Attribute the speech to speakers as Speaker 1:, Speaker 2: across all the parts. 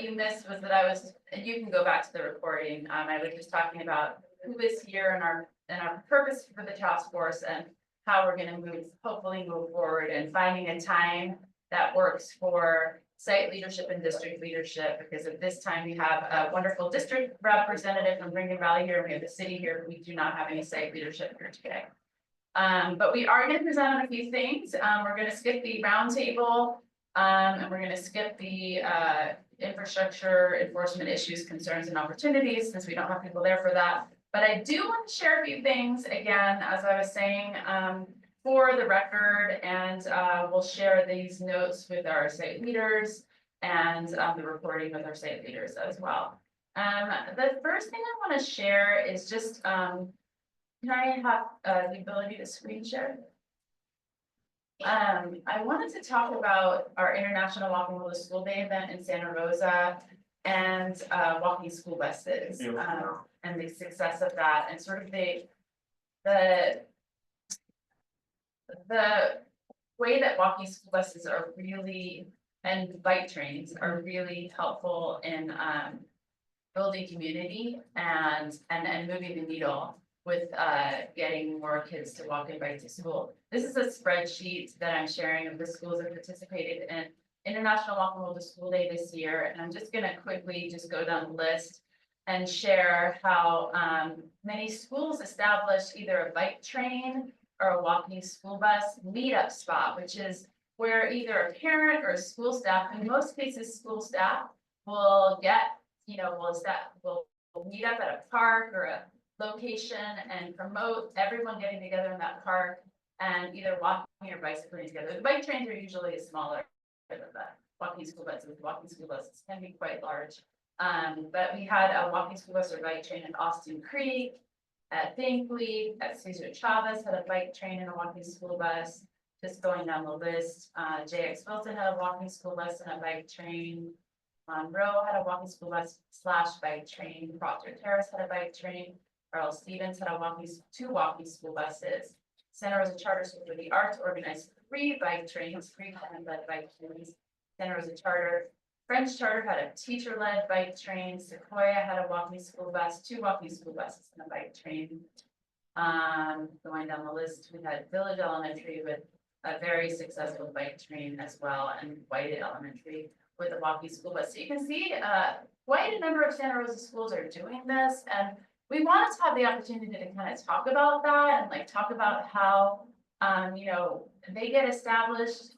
Speaker 1: you missed was that I was, and you can go back to the recording. I was just talking about who is here and our purpose for the task force and how we're going to hopefully move forward and finding a time that works for site leadership and district leadership, because at this time we have a wonderful district representative from Ringgold Valley here. We have the city here. We do not have any site leadership here today. But we are going to present on a few things. We're going to skip the roundtable, and we're going to skip the infrastructure enforcement issues, concerns, and opportunities, since we don't have people there for that. But I do want to share a few things, again, as I was saying, for the record, and we'll share these notes with our site leaders and the recording with our site leaders as well. The first thing I want to share is just, can I have the ability to screen share? I wanted to talk about our International Walking World School Day event in Santa Rosa and walking school buses, and the success of that, and sort of the way that walking school buses are really, and bike trains are really helpful in building community and moving the needle with getting more kids to walk and bike to school. This is a spreadsheet that I'm sharing of the schools that participated in International Walking World School Day this year, and I'm just going to quickly just go down the list and share how many schools established either a bike train or a walking school bus meetup spot, which is where either a parent or a school staff, in most cases school staff, will get, will meet up at a park or a location and promote everyone getting together in that park and either walking or bicycling together. The bike trains are usually smaller than the walking school buses. Walking school buses can be quite large. But we had a walking school bus or bike train in Austin Creek, at Binkley, at Cesar Chavez had a bike train and a walking school bus. Just going down the list, JX Wilson had a walking school bus and a bike train. Monroe had a walking school bus / bike train. Proctor Terrace had a bike train. Earl Stevens had two walking school buses. Santa Rosa Charter School for the Arts organized 3 bike trains, 3 led bike trains. Santa Rosa Charter. French Charter had a teacher-led bike train. Sequoia had a walking school bus, 2 walking school buses and a bike train. Going down the list, we had Village Elementary with a very successful bike train as well, and White Elementary with a walking school bus. So you can see quite a number of Santa Rosa schools are doing this, and we wanted to have the opportunity to kind of talk about that and like talk about how they get established,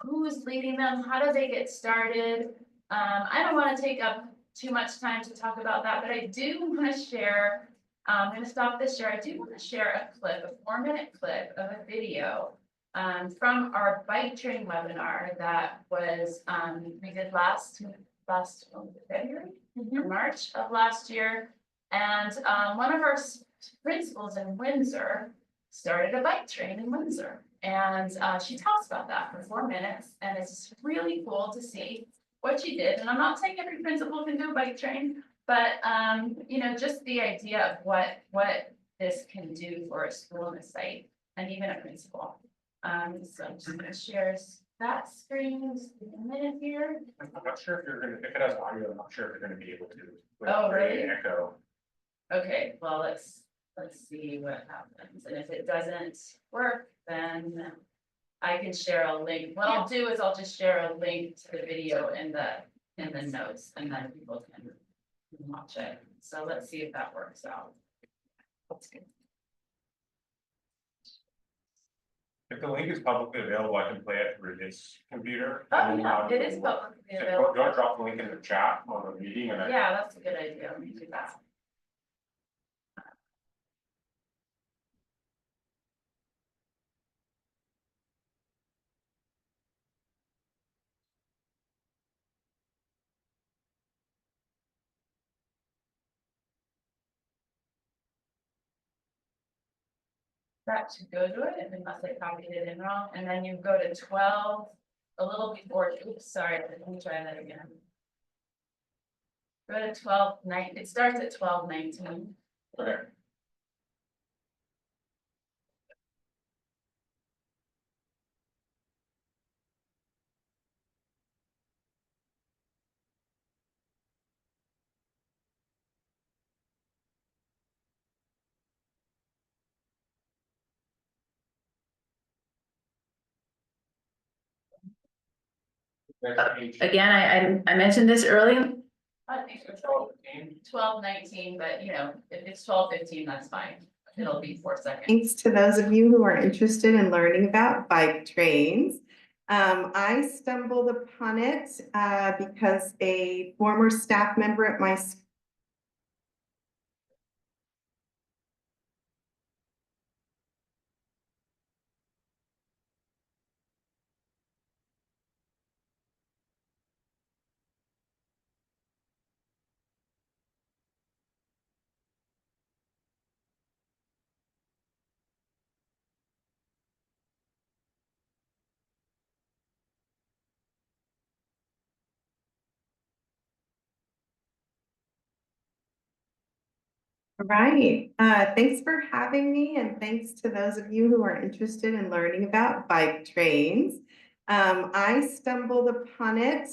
Speaker 1: who's leading them, how do they get started. I don't want to take up too much time to talk about that, but I do want to share, I'm going to stop this share. I do want to share a 4-minute clip of a video from our bike train webinar that was we did last February, or March of last year. And one of our principals in Windsor started a bike train in Windsor. And she talks about that for 4 minutes, and it's really cool to see what she did. And I'm not saying every principal can do a bike train, but just the idea of what this can do for a school and a site, and even a principal. So I'm just going to share that screen just a minute here.
Speaker 2: I'm not sure if if it has audio, I'm not sure if you're going to be able to.
Speaker 1: Oh, really?
Speaker 2: Echo.
Speaker 1: Okay, well, let's see what happens. And if it doesn't work, then I can share a link. What I'll do is I'll just share a link to the video in the notes, and then people can watch it. So let's see if that works out. That's good.
Speaker 2: If the link is publicly available, I can play it through this computer.
Speaker 1: Oh, yeah, it is publicly available.
Speaker 2: Go drop the link in the chat on the meeting. And
Speaker 1: yeah, that's a good idea. Let me do that. That should go to it, unless I copied it in wrong, and then you go to 12, a little before, oops, sorry, let me try that again. Go to 12:9, it starts at 12:19.
Speaker 2: Okay.
Speaker 3: Again, I mentioned this earlier.
Speaker 1: I think it's 12:19, but you know, if it's 12:15, that's fine. It'll be 4 seconds.
Speaker 4: Thanks to those of you who are interested in learning about bike trains. I stumbled upon it because a former staff member at my school. All right, thanks for having me, and thanks to those of you who are interested in learning about bike trains. I stumbled upon it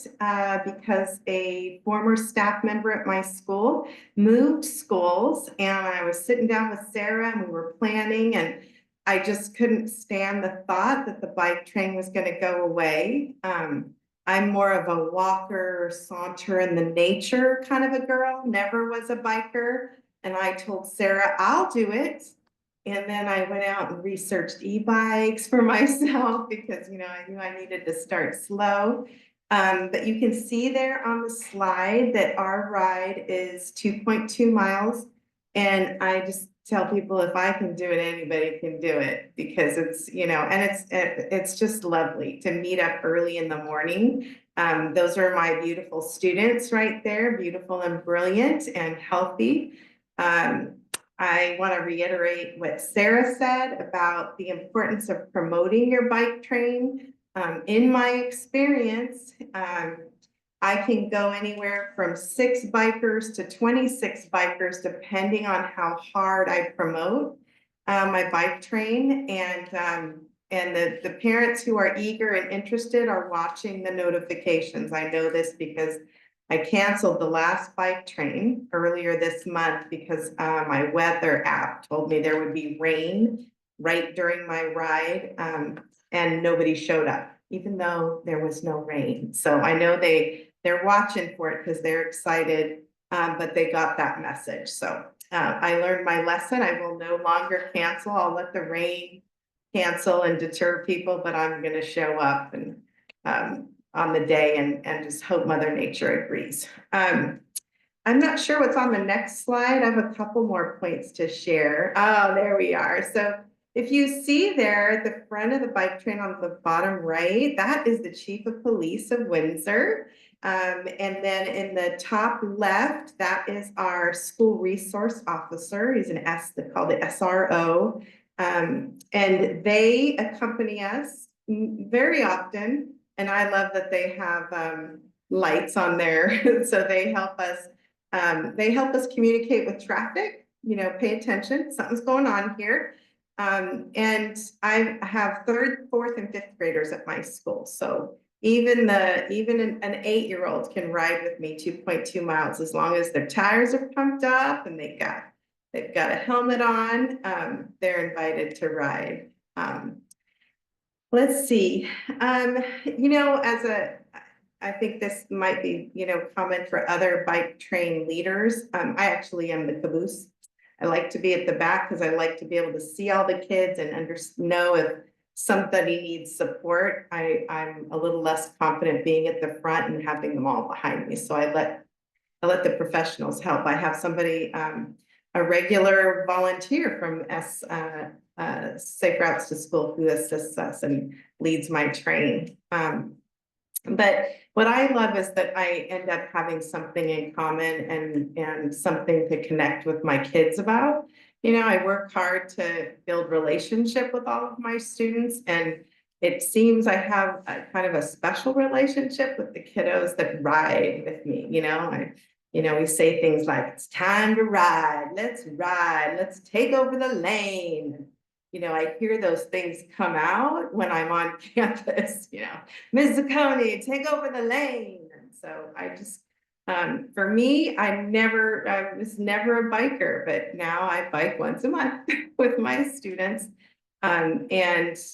Speaker 4: because a former staff member at my school moved schools, and I was sitting down with Sarah and we were planning, and I just couldn't stand the thought that the bike train was going to go away. I'm more of a walker, saunter in the nature kind of a girl, never was a biker. And I told Sarah, I'll do it. And then I went out and researched e-bikes for myself because, you know, I knew I needed to start slow. But you can see there on the slide that our ride is 2.2 miles. And I just tell people if I can do it, anybody can do it, because it's, you know, and it's just lovely to meet up early in the morning. Those are my beautiful students right there, beautiful and brilliant and healthy. I want to reiterate what Sarah said about the importance of promoting your bike train. In my experience, I can go anywhere from 6 bikers to 26 bikers, depending on how hard I promote my bike train. And the parents who are eager and interested are watching the notifications. I know this because I canceled the last bike train earlier this month because my weather app told me there would be rain right during my ride, and nobody showed up, even though there was no rain. So I know they're watching for it because they're excited, but they got that message. So I learned my lesson. I will no longer cancel. I'll let the rain cancel and deter people, but I'm going to show up and on the day and just hope Mother Nature agrees. I'm not sure what's on the next slide. I have a couple more points to share. Oh, there we are. So if you see there at the front of the bike train on the bottom right, that is the Chief of Police of Windsor. And then in the top left, that is our school resource officer. He's an called the SRO. And they accompany us very often. And I love that they have lights on there. So they help us communicate with traffic, you know, pay attention, something's going on here. And I have 3rd, 4th, and 5th graders at my school. So even an 8-year-old can ride with me 2.2 miles as long as their tires are pumped up and they've got a helmet on. They're invited to ride. Let's see, you know, I think this might be, you know, common for other bike train leaders. I actually am the caboose. I like to be at the back because I like to be able to see all the kids and know if somebody needs support. I'm a little less confident being at the front and having them all behind me. So I let the professionals help. I have somebody, a regular volunteer from Safe Routes to School who assists us and leads my train. But what I love is that I end up having something in common and something to connect with my kids about. You know, I work hard to build relationship with all of my students, and it seems I have a kind of a special relationship with the kiddos that ride with me. You know, we say things like, it's time to ride, let's take over the lane. You know, I hear those things come out when I'm on campus, you know, Ms. Zucconi, take over the lane. And so I just, for me, I was never a biker, but now I bike once a month with my students. And it's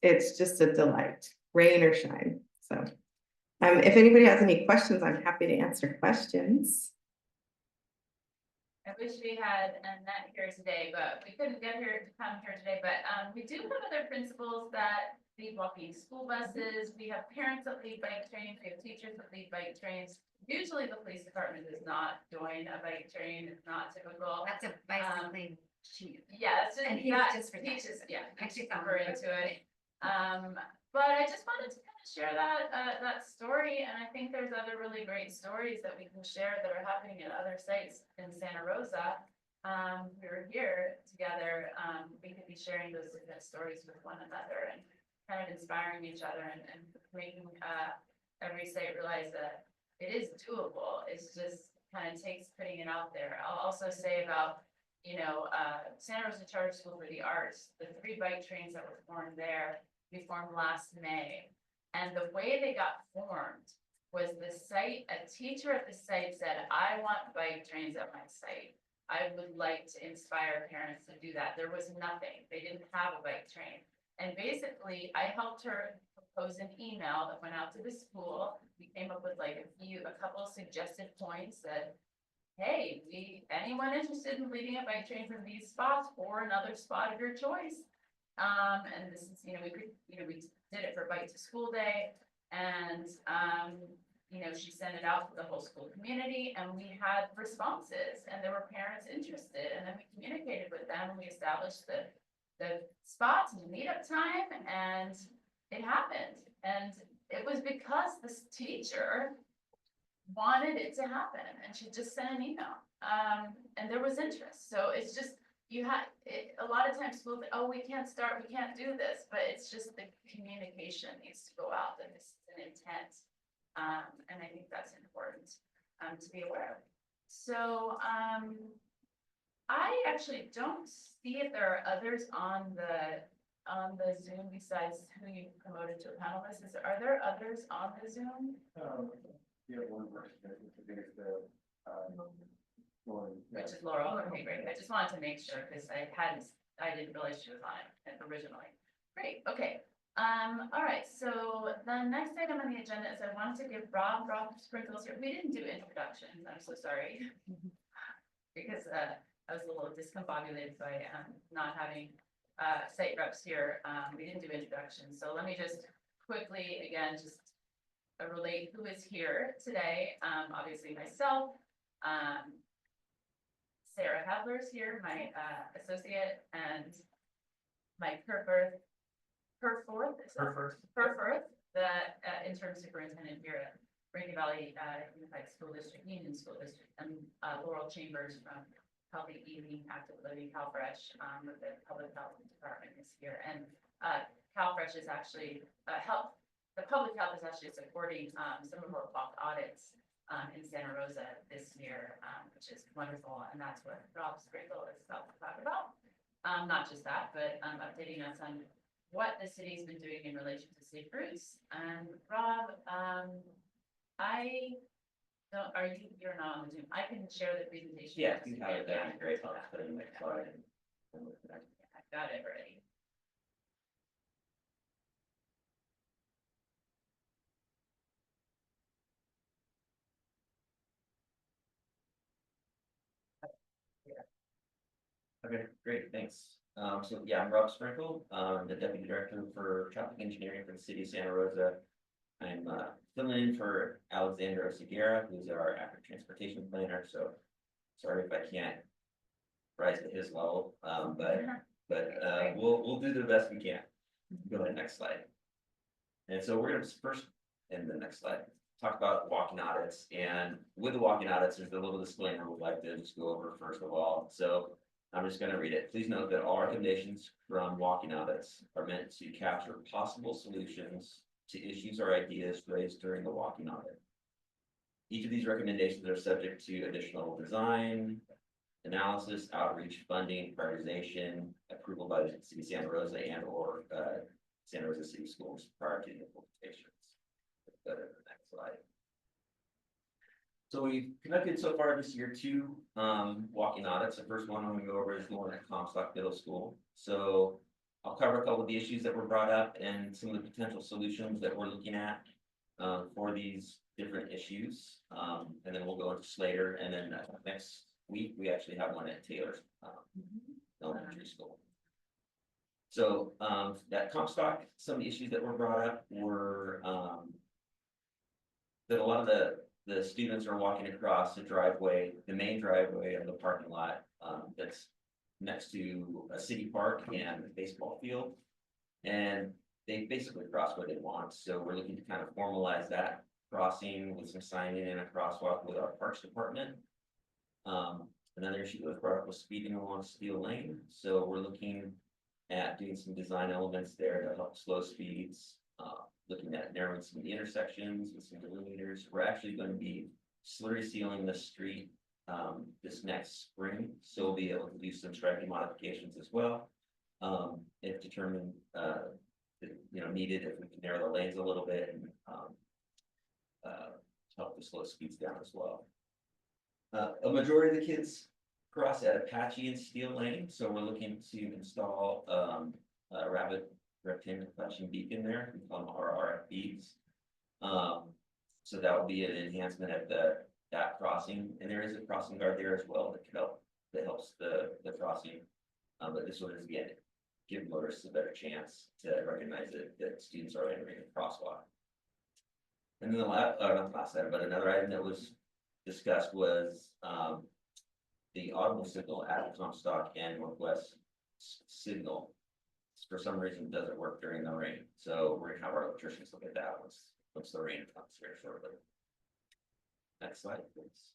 Speaker 4: just a delight, rain or shine. So If anybody has any questions, I'm happy to answer questions.
Speaker 1: I wish we had Annette here today, but we couldn't get her to come here today, but, we do have other principals that lead walking school buses. We have parents that lead bike trains, we have teachers that lead bike trains. Usually the police department does not join a bike train, it's not typical.
Speaker 5: That's a bicycling shoot.
Speaker 1: Yeah, it's just,
Speaker 5: And he's
Speaker 1: that
Speaker 5: just for that.
Speaker 1: teaches, yeah,
Speaker 5: Actually,
Speaker 1: super into it. But I just wanted to kind of share that, that story, and I think there's other really great stories that we can share that are happening at other sites in Santa Rosa. We were here together, we could be sharing those different stories with one another and kind of inspiring each other and making, every site realize that it is doable, it's just kind of takes putting it out there. I'll also say about, Santa Rosa Charter School for the Arts, the 3 bike trains that were formed there, we formed last May. And the way they got formed was the site, a teacher at the site said, I want bike trains at my site. I would like to inspire parents to do that. There was nothing. They didn't have a bike train. And basically, I helped her propose an email that went out to the school. We came up with like a couple of suggested points that, hey, anyone interested in leading a bike train from these spots or another spot of your choice? And this is, we did it for Bike to School Day, and, she sent it out to the whole school community, and we had responses, and there were parents interested, and then we communicated with them, and we established the spots and the meetup time, and it happened. And it was because this teacher wanted it to happen, and she just sent an email, and there was interest. So it's just, a lot of times schools, oh, we can't do this, but it's just the communication needs to go out, that this is an intent. And I think that's important, to be aware of. So, I actually don't see if there are others on the Zoom besides who you promoted to a panelist. Are there others on the Zoom?
Speaker 2: Yeah, one person, I think it's the,
Speaker 1: Which is Laurel. Okay, great. I just wanted to make sure because I didn't realize she was on it originally. Great, okay. All right, so the next item on the agenda is I wanted to give Rob Sprinkles here. We didn't do introductions, I'm so sorry. Because I was a little discombobulated by not having site reps here. We didn't do introductions, so let me just quickly, again, just relate who is here today. Obviously myself, Sarah Hadler's here, my associate, and Mike Herforth, the interim superintendent here at Rainy Valley Unified School District, Union School District, and Laurel Chambers from Healthy Eating, Active Living, CalFresh, with the Public Health Department is here. And CalFresh is actually the public health is actually supporting some of our audits in Santa Rosa this year, which is wonderful, and that's what Rob Sprinkle is about to talk about. Not just that, but updating us on what the city's been doing in relation to safe routes. And Rob, you're not on the Zoom. I can share the presentation.
Speaker 6: Yeah, if you have it, that'd be great. I'll just put it in the next slide.
Speaker 1: I've got it ready.
Speaker 6: Okay, great, thanks. So yeah, I'm Rob Sprinkle, the Deputy Director for Traffic Engineering for the City of Santa Rosa. I'm filling in for Alexander Oseguera, who's our active transportation planner, so sorry if I can't rise to his level, but we'll do the best we can. Go ahead, next slide. And so we're gonna first, in the next slide, talk about walking audits. And with the walking audits, there's a little disclaimer we'd like to just go over first of all. So I'm just going to read it. Please note that all recommendations from walking audits are meant to capture possible solutions to issues or ideas raised during the walking audit. Each of these recommendations are subject to additional design, analysis, outreach, funding, prioritization, approval by the City of Santa Rosa and/or Santa Rosa City Schools prior to the implementation. Go to the next slide. So we've conducted so far this year 2 walking audits. The first one I'm going to go over is the one at Comstock Middle School. So I'll cover a couple of the issues that were brought up and some of the potential solutions that we're looking at. for these different issues. And then we'll go into Slater, and then next week, we actually have one at Taylor's elementary school. So, that Comstock, some of the issues that were brought up were, that a lot of the students are walking across the driveway, the main driveway of the parking lot, that's next to a city park and a baseball field. And they basically cross where they want, so we're looking to kind of formalize that crossing with some signing and a crosswalk with our Parks Department. Another issue that was brought up was speeding along Steele Lane, so we're looking at doing some design elements there to help slow speeds. Looking at narrowing some of the intersections with some delineators. We're actually going to be slurry sealing the street this next spring, so we'll be able to do some striping modifications as well. If determined, needed, if we can narrow the lanes a little bit and help to slow speeds down as well. A majority of the kids cross at Apache and Steele Lane, so we're looking to install a rabbit rectangle flashing beacon there. We call them our RFBs. So that will be an enhancement at that crossing, and there is a crossing guard there as well that helps the crossing. But this one is again give motorists a better chance to recognize that students are entering a crosswalk. And then not the last item, but another item that was discussed was the audible signal at Comstock and Northwest signal. For some reason doesn't work during the rain, so we're gonna have our electricians look at that once the rain comes very shortly. Next slide, please.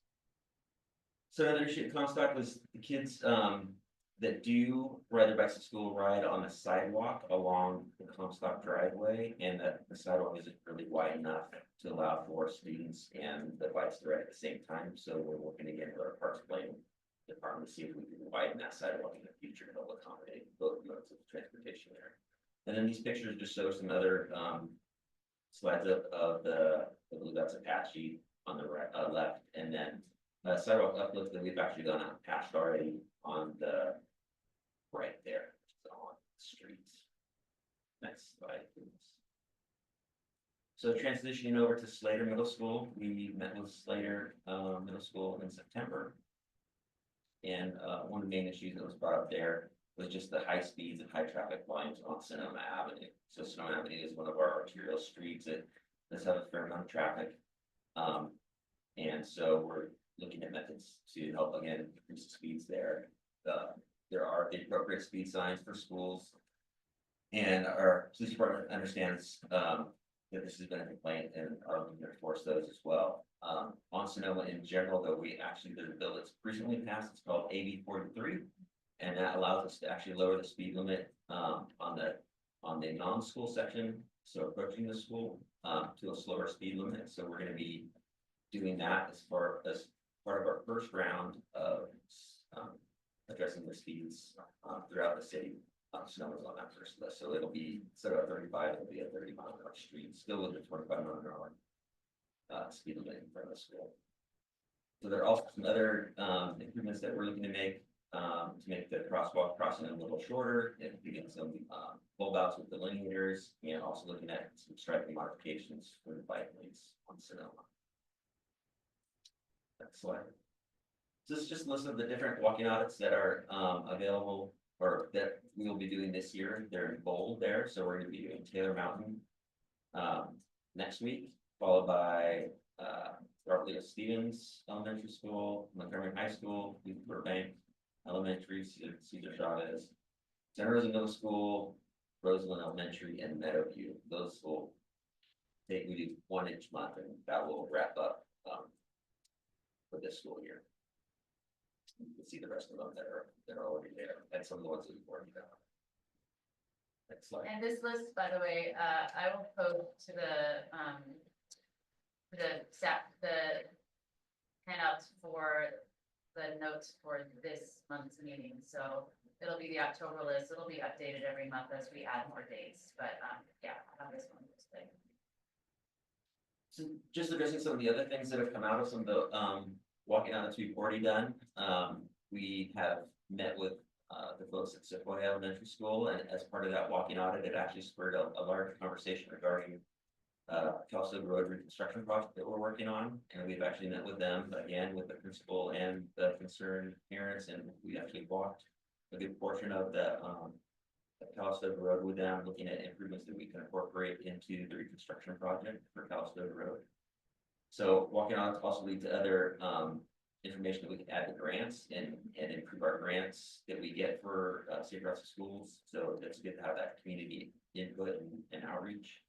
Speaker 6: So another issue at Comstock was the kids that do ride their bikes to school ride on the sidewalk along the Comstock driveway, and that the sidewalk isn't really wide enough to allow for students and the bikes to ride at the same time. So we're working again with our Parks Planning Department to see if we can widen that sidewalk in the future to help accommodate both modes of transportation there. And then these pictures just show some other slides of I believe that's Apache on the right, left, and then sidewalk uplift that we've actually done out patched already on the right there, so on the streets. Next slide, please. So transitioning over to Slater Middle School, we met with Slater Middle School in September. And one of the main issues that was brought up there was just the high speeds and high traffic volumes on Sonoma Avenue. So Sonoma Avenue is one of our arterial streets that does have a fair amount of traffic. And so we're looking at methods to help again increase the speeds there. There are the appropriate speed signs for schools. And our police department understands that this has been a complaint and are looking to enforce those as well. On Sonoma in general, though, there's a bill that's recently passed, it's called AB 43, and that allows us to actually lower the speed limit on the non-school section, so approaching the school to a slower speed limit. So we're going to be doing that as part of our first round of addressing the speeds throughout the city. Sonoma's on that first list, so it'll be instead of 35, it'll be a 30-mile-an-hour street, still with the 25-mile-an-hour speed limit in front of the school. So there are also some other improvements that we're looking to make the crosswalk crossing a little shorter, and getting some bulb outs with delineators, and also looking at some striping modifications for the bike lanes on Sonoma. Next slide. So this is just a list of the different walking audits that are available or that we will be doing this year. They're in bold there, so we're going to be doing Taylor Mountain next week, followed by Garfield Stevens Elementary School, Montgomery High School, Burbank Elementary, Cesar Chavez, Santa Rosa Middle School, Roseland Elementary, and Meadowview. Those will we do one each month, and that will wrap up for this school year. You can see the rest of them that are already there, and some of the ones that we've already done. Next slide.
Speaker 1: And this list, by the way, I will post to the handouts for the notes for this month's meeting. So it'll be the October list. It'll be updated every month as we add more dates. But yeah, I have this one listed.
Speaker 6: So just addressing some of the other things that have come out of some of the walking audits we've already done. We have met with the folks at Zucconi Elementary School, and as part of that walking audit, it actually spurred a large conversation regarding Calistoga Road Reconstruction project that we're working on, and we've actually met with them again with the principal and the concerned parents, and we actually walked a good portion of the Calistoga Road with them, looking at improvements that we can incorporate into the reconstruction project for Calistoga Road. So walking on also lead to other information that we can add to grants and improve our grants that we get for safe routes to schools. So it's good to have that community input and outreach.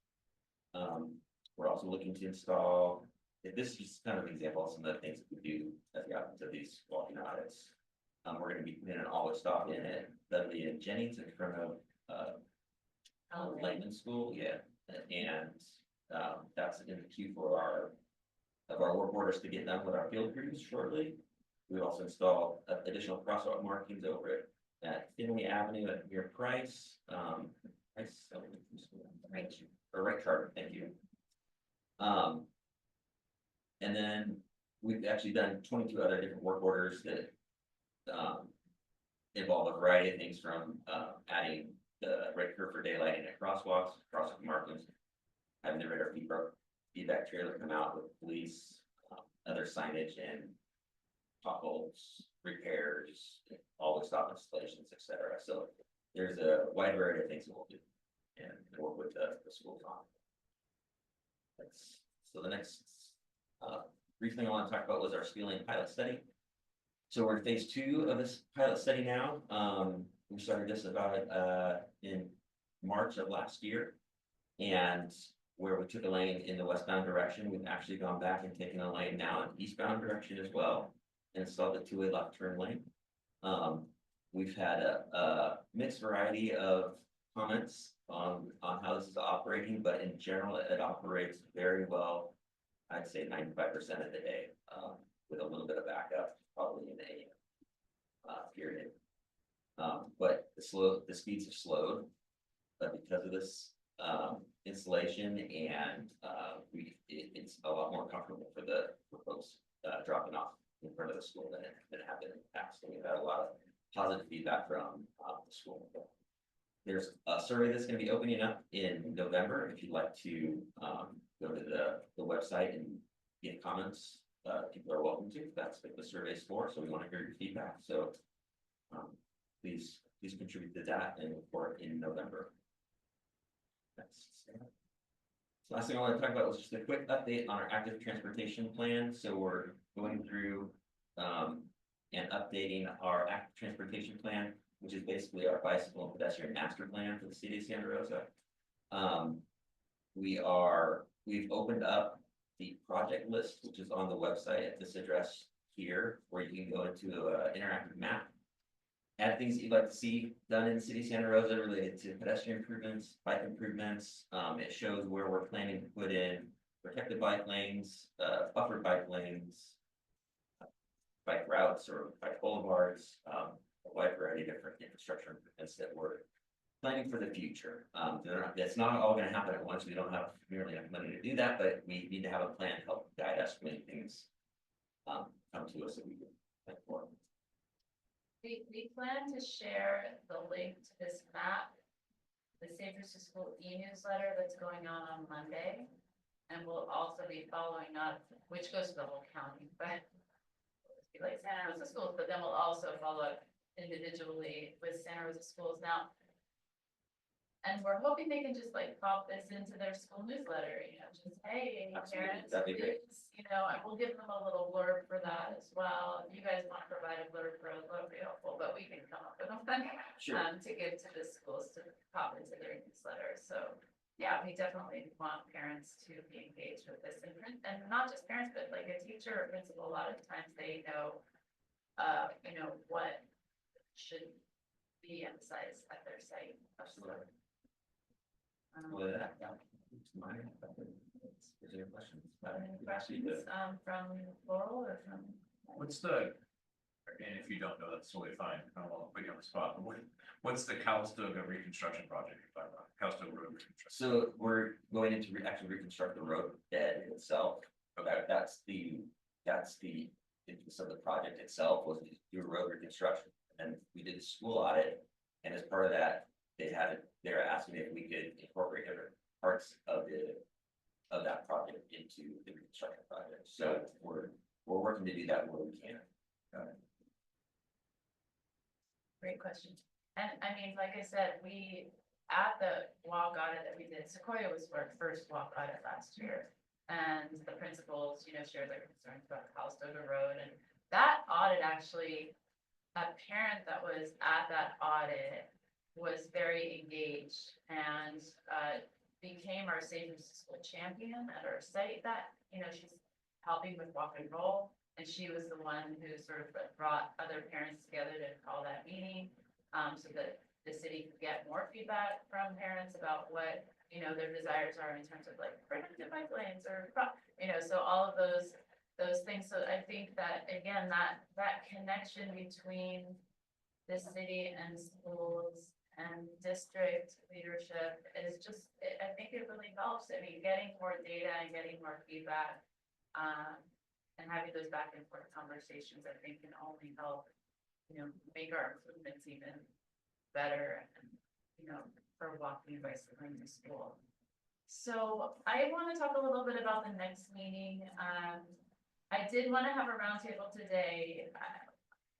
Speaker 6: We're also looking to install, this is just kind of an example of some of the things that we do as the options of these walking audits. We're gonna be putting an always stop in at Dudley and Jennings in front of Langman School, yeah, and that's in the queue for our work orders to get done with our field crews shortly. We also installed additional crosswalk markings over at Finley Avenue at near Price. Right chart, thank you. And then we've actually done 22 other different work orders that involve a variety of things from adding the red curve for daylighting at crosswalks, crosswalk markings, having the radar feedback trailer come out with police, other signage and potholes, repairs, always stop installations, etc. So there's a wide variety of things that we'll do and work with the schools on. So the next brief thing I want to talk about was our Steele pilot study. So we're in phase 2 of this pilot study now. We started this about in March of last year, and where we took a lane in the westbound direction, we've actually gone back and taken a lane now in eastbound direction as well, and installed a 2-way left turn lane. We've had a mixed variety of comments on how this is operating, but in general, it operates very well. I'd say 95% of the day, with a little bit of backup, probably in the AM period. But the speeds have slowed, but because of this installation, and it's a lot more comfortable for folks dropping off in front of the school than it had been in the past. And we've had a lot of positive feedback from the school. There's a survey that's going to be opening up in November. If you'd like to go to the website and get comments, people are welcome to. That's what the survey's for. So we want to hear your feedback. So please contribute to that and report in November. So last thing I want to talk about was just a quick update on our active transportation plan. So we're going through and updating our active transportation plan, which is basically our bicycle and pedestrian master plan for the city of Santa Rosa. We've opened up the project list, which is on the website at this address here, where you can go into an interactive map. Add things that you'd like to see done in the city of Santa Rosa related to pedestrian improvements, bike improvements. It shows where we're planning to put in protected bike lanes, buffered bike lanes, bike routes or bike boulevards, a wide variety of different infrastructure improvements that we're planning for the future. That's not all going to happen at once. We don't have nearly enough money to do that, but we need to have a plan to help guide us when things come to us that we can plan for.
Speaker 1: We plan to share the link to this map, the Safe Routes to School e-newsletter that's going on Monday. And we'll also be following up, which goes to the whole county, but be like Santa Rosa schools, but then we'll also follow up individually with Santa Rosa schools now. And we're hoping they can just like pop this into their school newsletter, just, hey,
Speaker 6: Absolutely.
Speaker 1: parents,
Speaker 6: That'd be great.
Speaker 1: please, and we'll give them a little blurb for that as well. If you guys want to provide a blurb for us, that would be helpful, but we can come up with one
Speaker 6: Sure.
Speaker 1: to give to the schools to pop into their newsletter. So yeah, we definitely want parents to be engaged with this, and not just parents, but like a teacher or principal. A lot of times they know, what should be emphasized at their site.
Speaker 6: Absolutely. With that, it's mine. Is there any questions?
Speaker 1: Any questions from Laurel or from?
Speaker 7: What's the, and if you don't know, that's totally fine, I don't want to put you on the spot, but what's the Calistoga reconstruction project you're talking about? Calistoga Road reconstruction?
Speaker 6: So we're going into actually reconstruct the road bed itself. Okay, that's the impetus of the project itself, was to do a road reconstruction. And we did a school audit, and as part of that, they were asking if we could incorporate different parts of of that project into the construction project. So we're working to do that where we can.
Speaker 1: Great question. And I mean, like I said, at the walk audit that we did, Sequoia was our first walk audit last year. And the principals, shared their concerns about Calistoga Road, and that audit actually, a parent that was at that audit was very engaged and became our Safe School champion at our site. That, she's helping with walk and roll, and she was the one who sort of brought other parents together to call that meeting, so that the city could get more feedback from parents about what, their desires are in terms of like predictive bike lanes or, so all of those things. So I think that, again, that connection between the city and schools and district leadership is just, I think it really helps. I mean, getting more data and getting more feedback, and having those back and forth conversations, I think can only help, make our improvements even better, and, for walking and bicycling to school. So I want to talk a little bit about the next meeting. I did want to have a roundtable today.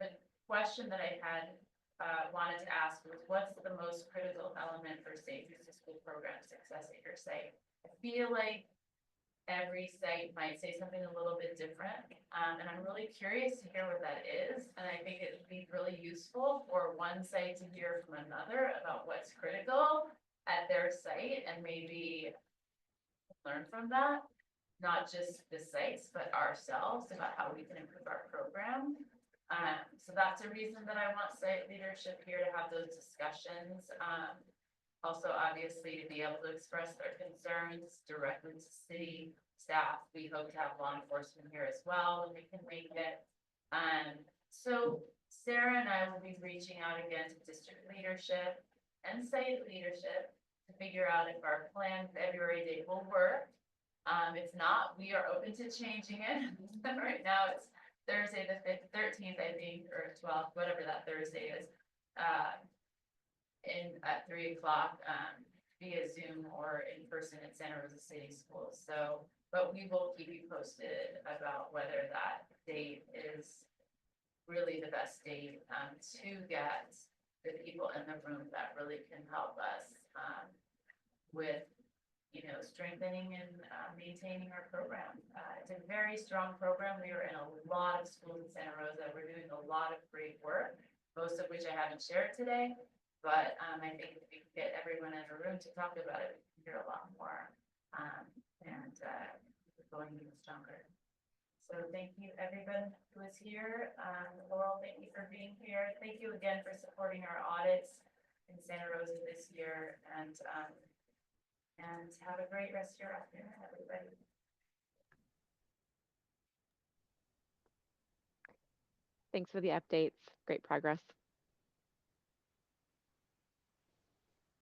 Speaker 1: The question that I had wanted to ask was, what's the most critical element for safe use of school program success at your site? I feel like every site might say something a little bit different, and I'm really curious to hear what that is. And I think it would be really useful for one site to hear from another about what's critical at their site, and maybe learn from that, not just the sites, but ourselves, about how we can improve our program. So that's a reason that I want site leadership here to have those discussions. Also, obviously, to be able to express their concerns directly to city staff. We hope to have law enforcement here as well when we can make it. So Sarah and I will be reaching out again to district leadership and site leadership to figure out if our planned February date will work. If not, we are open to changing it. Right now it's Thursday the 13th, I think, or 12th, whatever that Thursday is. At 3 o'clock, via Zoom or in person at Santa Rosa City Schools. So, but we will keep you posted about whether that date is really the best date to get the people in the room that really can help us with, strengthening and maintaining our program. It's a very strong program. We are in a lot of schools in Santa Rosa. We're doing a lot of great work, most of which I haven't shared today. But I think if we can get everyone in a room to talk about it, we can hear a lot more, and going even stronger. So thank you, everyone who is here. Laurel, thank you for being here. Thank you again for supporting our audits in Santa Rosa this year, and have a great rest of your afternoon, everybody.
Speaker 8: Thanks for the updates. Great progress.